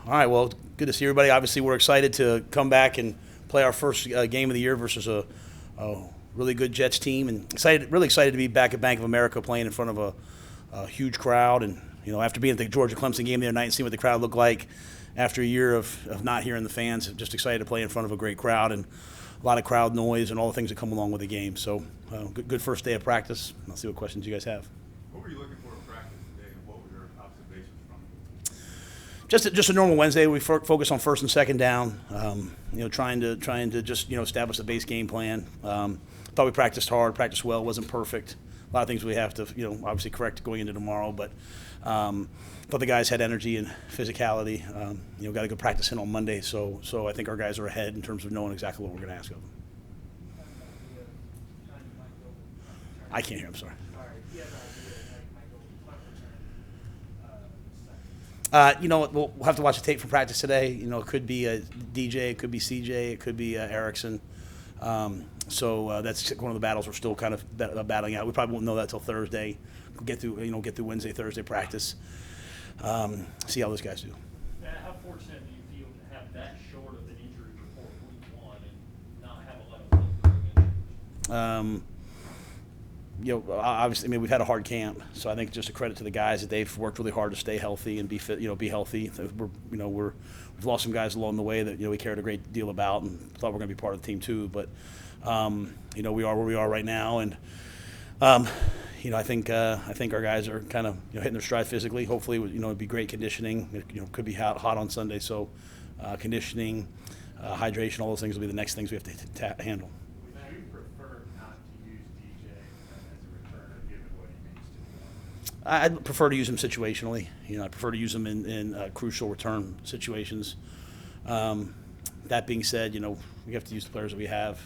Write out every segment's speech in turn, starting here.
All right, well, good to see everybody. Obviously, we're excited to come back and play our first game of the year versus a really good Jets team, and really excited to be back at Bank of America playing in front of a huge crowd. And after being at the Georgia Clemson game the other night and seeing what the crowd looked like after a year of not hearing the fans, just excited to play in front of a great crowd and a lot of crowd noise and all the things that come along with the game. So, good first day of practice. I'll see what questions you guys have. What were you looking for in practice today, and what were your observations from it? Just a normal Wednesday. We focus on first and second down. Trying to just establish the base game plan. Thought we practiced hard, practiced well. Wasn't perfect. A lot of things we have to obviously correct going into tomorrow. But thought the guys had energy and physicality. Got a good practice in on Monday. So I think our guys are ahead in terms of knowing exactly what we're going to ask of them. I can't hear. I'm sorry. We'll have to watch the tape from practice today. It could be DJ, it could be CJ, it could be Erickson. So that's one of the battles we're still kind of battling out. We probably won't know that till Thursday. Get through Wednesday, Thursday practice. See how those guys do. How fortunate do you feel to have that short of an injury report week one and not have a lot of injuries? Obviously, we've had a hard camp, so I think just a credit to the guys that they've worked really hard to stay healthy and be fit. Be healthy. We've lost some guys along the way that we cared a great deal about and thought we're going to be part of the team too. But we are where we are right now, and I think our guys are kind of hitting their stride physically. Hopefully, it'd be great conditioning. It could be hot on Sunday, so conditioning, hydration, all those things will be the next things we have to handle. Would you prefer not to use DJ as a returner, given what he means to the offense? I'd prefer to use him situationally. I prefer to use him in crucial return situations. That being said, we have to use the players that we have.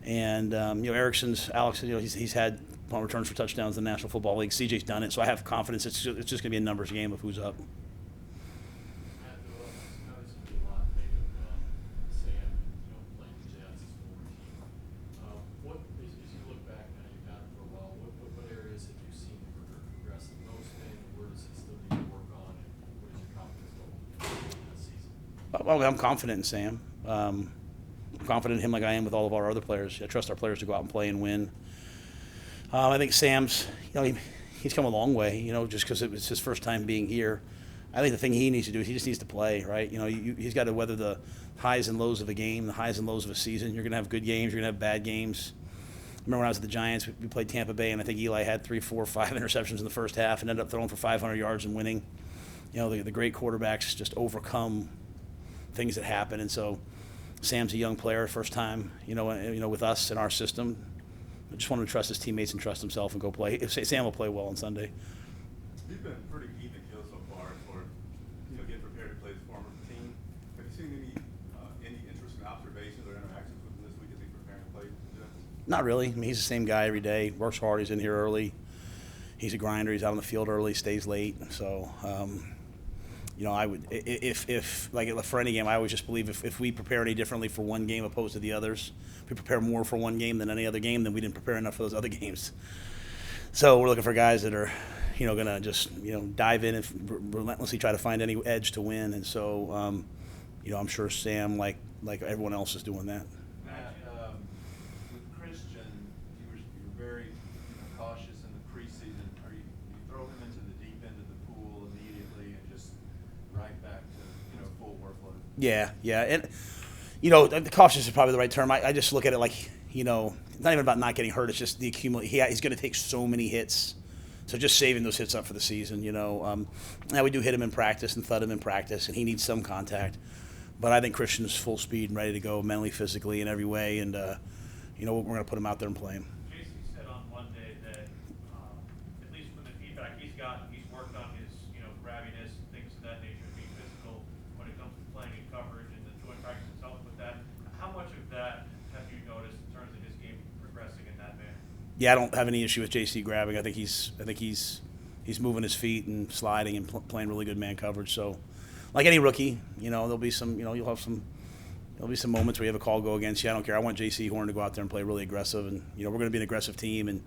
And, Alex, he's had punt returns for touchdowns in the National Football League. CJ's done it, so I have confidence it's just going to be a numbers game of who's up. Well, I'm confident in Sam. I'm confident in him like I am with all of our other players. I trust our players to go out and play and win. I think Sam's, he's come a long way, just because it was his first time being here. I think the thing he needs to do is he just needs to play, right? He's got to weather the highs and lows of a game, the highs and lows of a season. You're going to have good games. You're going to have bad games. I remember when I was at the Giants, we played Tampa Bay, and I think Eli had 3, 4, 5 interceptions in the first half and ended up throwing for 500 yards and winning. The great quarterbacks just overcome things that happen, and so Sam's a young player, first time, with us in our system. I just want him to trust his teammates and trust himself and go play. Sam will play well on Sunday. You've been pretty even keel so far for getting prepared to play this former team. Have you seen any interesting observations or interactions with him this week as he's preparing to play the Jets? Not really. He's the same guy every day. Works hard. He's in here early. He's a grinder. He's out on the field early. Stays late. So. I would, if like for any game, I always just believe if we prepare any differently for one game opposed to the others, if we prepare more for one game than any other game, then we didn't prepare enough for those other games. So we're looking for guys that are, going to just, dive in and relentlessly try to find any edge to win. And so, I'm sure Sam, like everyone else, is doing that. With Christian, you were very cautious in the preseason. You throw him into the deep end of the pool immediately and just right back to full workload? Yeah, and the cautious is probably the right term. I just look at it like it's not even about not getting hurt. It's just the accumulate. He's going to take so many hits, so just saving those hits up for the season. Now we do hit him in practice and thud him in practice, and he needs some contact. But I think Christian's full speed and ready to go mentally, physically, in every way, and we're going to put him out there and play him. JC said on Monday that at least from the feedback he's gotten, he's worked on his grabbiness, things of that nature, being physical when it comes to playing in coverage and the joint practice itself with that. How much of that have you noticed in terms of his game progressing in that manner? Yeah, I don't have any issue with JC grabbing. I think he's moving his feet and sliding and playing really good man coverage. So, like any rookie, there'll be some there'll be some moments where you have a call go against you. I don't care. I want JC Horn to go out there and play really aggressive, and we're going to be an aggressive team, and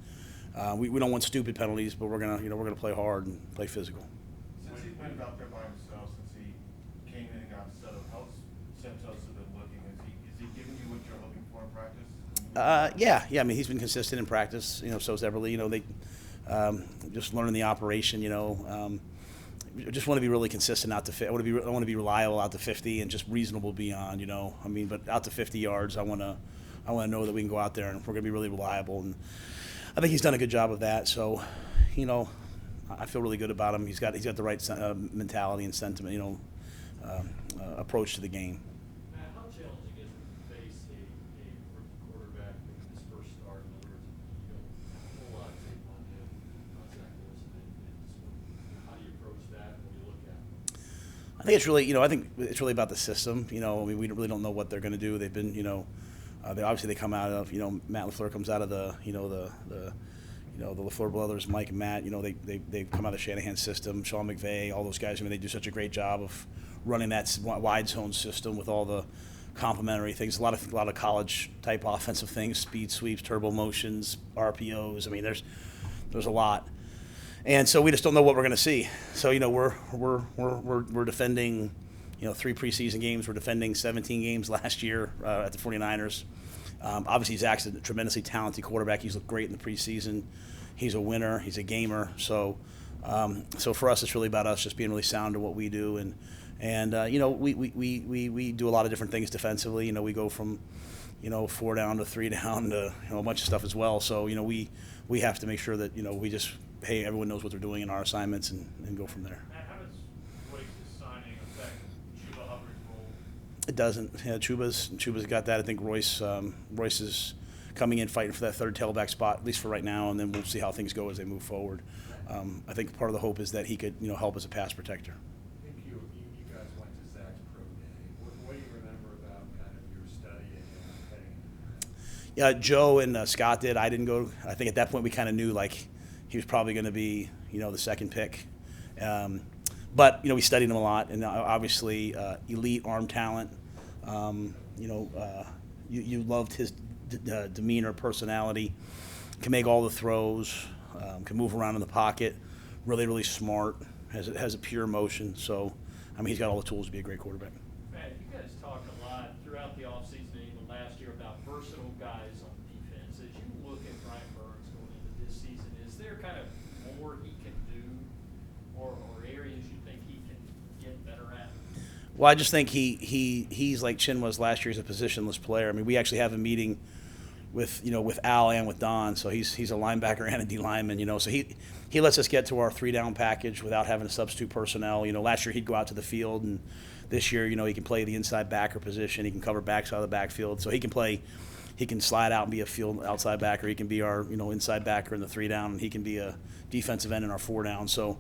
we don't want stupid penalties, but we're gonna play hard and play physical. Since he's been out there by himself, since he came in how's Santos been looking? Is he giving you what you're looking for in practice? Yeah. I mean, he's been consistent in practice. So is Everly. They just learning the operation. Just want to be really consistent out to. I want to be reliable out to 50 and just reasonable beyond. I mean, but out to 50 yards, I want to know that we can go out there and we're going to be really reliable. And I think he's done a good job of that. So, I feel really good about him. He's got the right mentality and sentiment. Approach to the game. Matt, how challenging is it to face a rookie quarterback in his first start? In other words, you don't have a whole lot of tape on him, Zach Wilson, and how do you approach that when you look at him? I think it's really, I think it's really about the system. I mean, we really don't know what they're going to do. They've been, they come out of, Matt LaFleur comes out of the LaFleur brothers, Mike and Matt. They come out of the Shanahan system. Sean McVay, all those guys. I mean, they do such a great job of running that wide zone system with all the complementary things. A lot of college type offensive things, speed sweeps, turbo motions, RPOs. I mean, there's a lot. And so we just don't know what we're going to see. So we're defending, 3 preseason games. We're defending 17 games last year at the 49ers. Obviously, Zach's a tremendously talented quarterback. He's looked great in the preseason. He's a winner. He's a gamer. So for us, it's really about us just being really sound in what we do. And we do a lot of different things defensively. We go from 4 down to 3 down to a bunch of stuff as well. So we have to make sure that everyone knows what they're doing in our assignments and go from there. Matt, how does Royce's signing affect Chuba Hubbard's role? It doesn't. Yeah, Chuba's got that. I think Royce is coming in fighting for that third tailback spot, at least for right now, and then we'll see how things go as they move forward. I think part of the hope is that he could help as a pass protector. I think you guys went to Zach's pro day. What do you remember about kind of your study and heading into that? Yeah, Joe and Scott did. I didn't go. I think at that point we kind of knew he was probably going to be the second pick. But we studied him a lot, and obviously elite arm talent. You loved his demeanor, personality. Can make all the throws. Can move around in the pocket. Really, really smart. Has a pure motion. So, I mean, he's got all the tools to be a great quarterback. Matt, you guys talked a lot throughout the offseason and even last year about versatile guys on defense. As you look at Brian Burns going into this season, is there kind of more he can do or areas you think he can get better at? Well, I just think he's like Chin was last year. He's a positionless player. I mean, we actually have a meeting with Al and with Don, so he's a linebacker and a D lineman. So he lets us get to our 3-down package without having to substitute personnel. Last year he'd go out to the field, and this year he can play the inside backer position. He can cover backs out of the backfield, so he can play. He can slide out and be a field outside backer. He can be our inside backer in the 3-down, and he can be a defensive end in our 4-down. So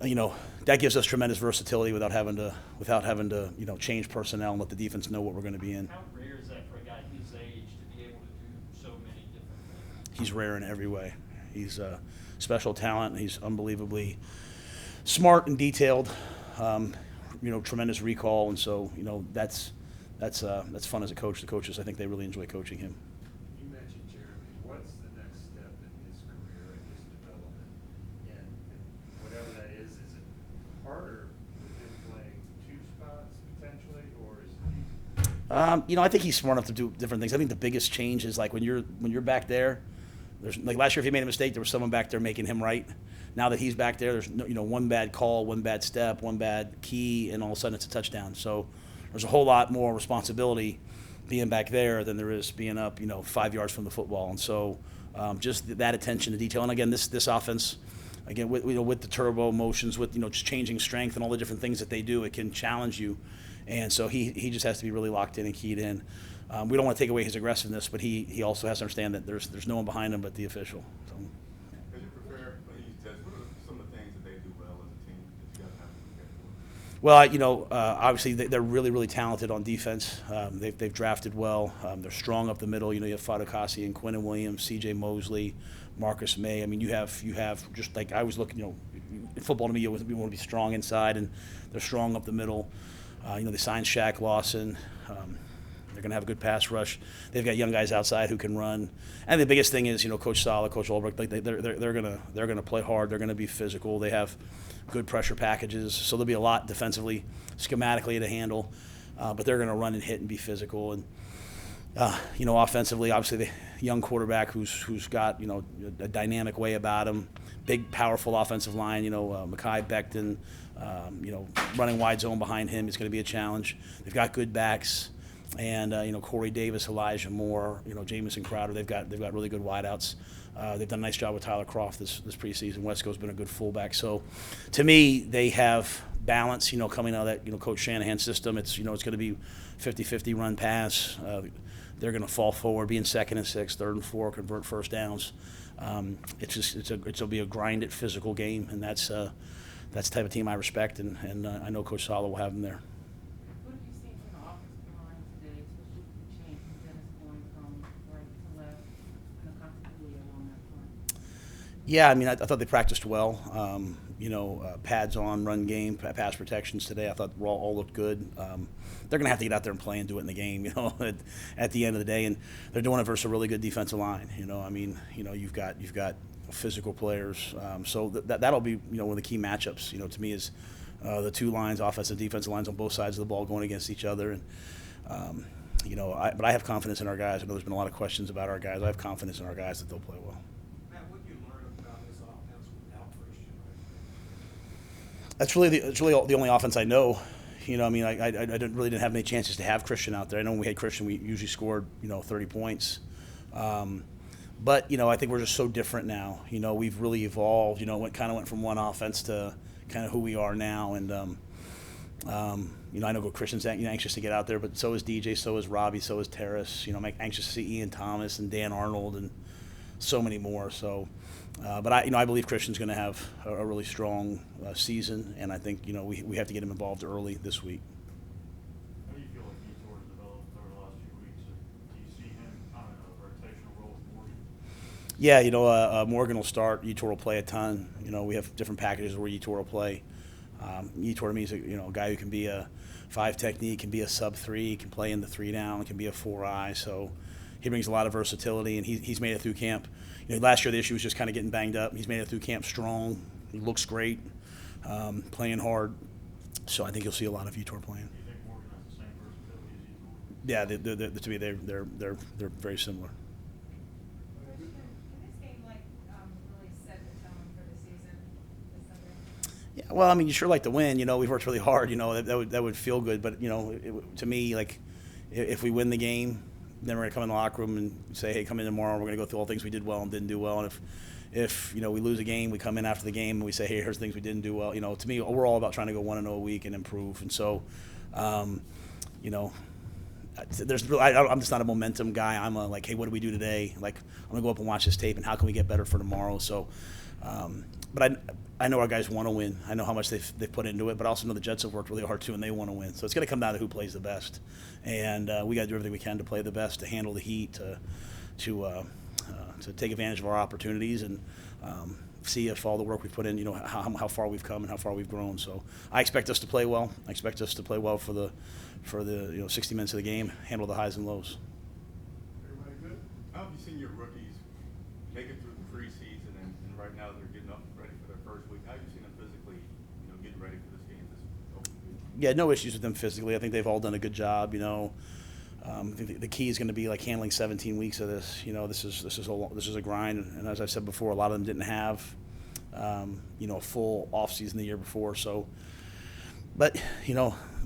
that gives us tremendous versatility without having to change personnel and let the defense know what we're going to be in. How rare is that for a guy his age to be able to do so many different things? He's rare in every way. He's a special talent. He's unbelievably smart and detailed. Tremendous recall, and so that's fun as a coach. The coaches, I think, they really enjoy coaching him. You mentioned Jeremy. What's the next step in his career and his development? And whatever that is it harder with him playing 2 spots potentially, or is it easy? I think he's smart enough to do different things. I think the biggest change is when you're back there. There's last year, if he made a mistake, there was someone back there making him right. Now that he's back there, there's one bad call, one bad step, one bad key, and all of a sudden it's a touchdown. So there's a whole lot more responsibility being back there than there is being up 5 yards from the football. And so just that attention to detail. And again, this offense, again with the turbo motions, with just changing strength and all the different things that they do, it can challenge you. And so he just has to be really locked in and keyed in. We don't want to take away his aggressiveness, but he also has to understand that there's no one behind him but the official. So. As you prepare for these tests, what are some of the things that they do well as a team that you guys have to prepare for? Well, obviously they're really, really talented on defense. They've drafted well. They're strong up the middle. You have Fadakasi and Quinnen Williams, C.J. Mosley, Marcus May. I mean, you have just like I was looking. In football to me, we want to be strong inside, and they're strong up the middle. They signed Shaq Lawson. They're going to have a good pass rush. They've got young guys outside who can run. And the biggest thing is, Coach Sala, Coach Ulbrich, they're going to play hard. They're going to be physical. They have good pressure packages. So there'll be a lot defensively, schematically to handle, but they're going to run and hit and be physical. And offensively, obviously the young quarterback who's got a dynamic way about him, big powerful offensive line. Mekhi Becton, running wide zone behind him is going to be a challenge. They've got good backs, and Corey Davis, Elijah Moore, Jamison Crowder. They've got really good wideouts. They've done a nice job with Tyler Croft this preseason. Wesco's been a good fullback. So, to me, they have balance. Coming out of that Coach Shanahan system, it's going to be 50-50 run pass. They're going to fall forward, be in 2nd and 6, 3rd and 4, convert first downs. It'll be a grinded physical game, and that's the type of team I respect, and I know Coach Sala will have them there. What have you seen from the offensive line today, especially with the change from Dennis going from right to left and the continuity along that front? Yeah, I thought they practiced well. Pads on, run game, pass protections today. I thought all looked good. They're going to have to get out there and play and do it in the game, at the end of the day. And they're doing it versus a really good defensive line. You've got physical players. So that'll be, one of the key matchups, to me is the two lines, offensive, defensive lines on both sides of the ball going against each other. And, but I have confidence in our guys. I know there's been a lot of questions about our guys. I have confidence in our guys that they'll play well. Matt, what did you learn about this offense without Christian? That's really the only offense I know. I didn't have many chances to have Christian out there. I know when we had Christian, we usually scored 30 points. But I think we're just so different now. We've really evolved. Went from one offense to kind of who we are now. And I know Christian's anxious to get out there, but so is DJ, so is Robbie, so is Terrace. I'm anxious to see Ian Thomas and Dan Arnold and so many more. So. But I believe Christian's going to have a really strong season, and I think we have to get him involved early this week. How do you feel like Etor has developed over the last few weeks? Do you see him kind of in a rotational role with Morgan? Yeah, Morgan will start. Etor will play a ton. We have different packages where Etor will play. Etor to me is a guy who can be a 5 technique, can be a sub 3, can play in the 3 down, can be a 4-eye. So he brings a lot of versatility, and he's made it through camp. Last year the issue was just kind of getting banged up. He's made it through camp strong. He looks great, playing hard. So I think you'll see a lot of Etor playing. Do you think Morgan has the same versatility as Etor? Yeah, to me they're very similar. Can this game really set the tone for the season this Sunday? Yeah, well, you sure like to win. We've worked really hard. That would feel good. But to me, like if we win the game, then we're going to come in the locker room and say, hey, come in tomorrow. We're going to go through all the things we did well and didn't do well. And if we lose a game, we come in after the game and we say, hey, here's things we didn't do well. To me, we're all about trying to go 1-0 a week and improve. And so, I'm just not a momentum guy. I'm like, hey, what do we do today? Like, I'm going to go up and watch this tape and how can we get better for tomorrow? So, but I know our guys want to win. I know how much they've put into it, but I also know the Jets have worked really hard too, and they want to win. So it's going to come down to who plays the best, and we got to do everything we can to play the best, to handle the heat, to take advantage of our opportunities, and see if all the work we've put in, how far we've come and how far we've grown. So I expect us to play well. I expect us to play well for the 60 minutes of the game, handle the highs and lows. Everybody good? How have you seen your rookies make it through the preseason, and right now they're getting up ready for their first week? How have you seen them physically, getting ready for this game, this open week? Yeah, no issues with them physically. I think they've all done a good job. I think the key is going to be like handling 17 weeks of this. This is a grind, and as I said before, a lot of them didn't have a full off season the year before. So, but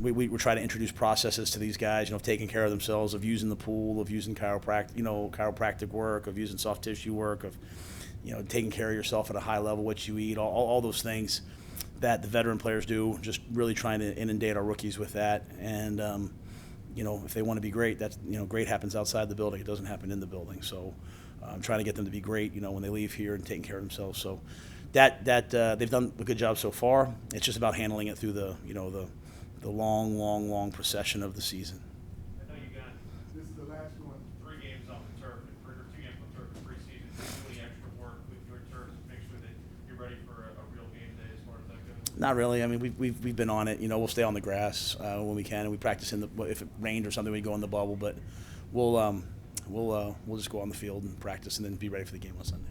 we try to introduce processes to these guys. Of taking care of themselves, of using the pool, of using chiropractic work, of using soft tissue work, of taking care of yourself at a high level, what you eat, all those things that the veteran players do. Just really trying to inundate our rookies with that, and if they want to be great, that's great happens outside the building. It doesn't happen in the building. So I'm trying to get them to be great, when they leave here and taking care of themselves. So that they've done a good job so far. It's just about handling it through the long procession of the season. I know you got This is the last one. 3 games on the turf, or 2 games on the turf in preseason. Doing extra work with your turf to make sure that you're ready for a real game day as far as that goes. Not really. We've been on it. We'll stay on the grass when we can, and we practice if it rained or something, we go in the bubble. But we'll just go on the field and practice, and then be ready for the game on Sunday.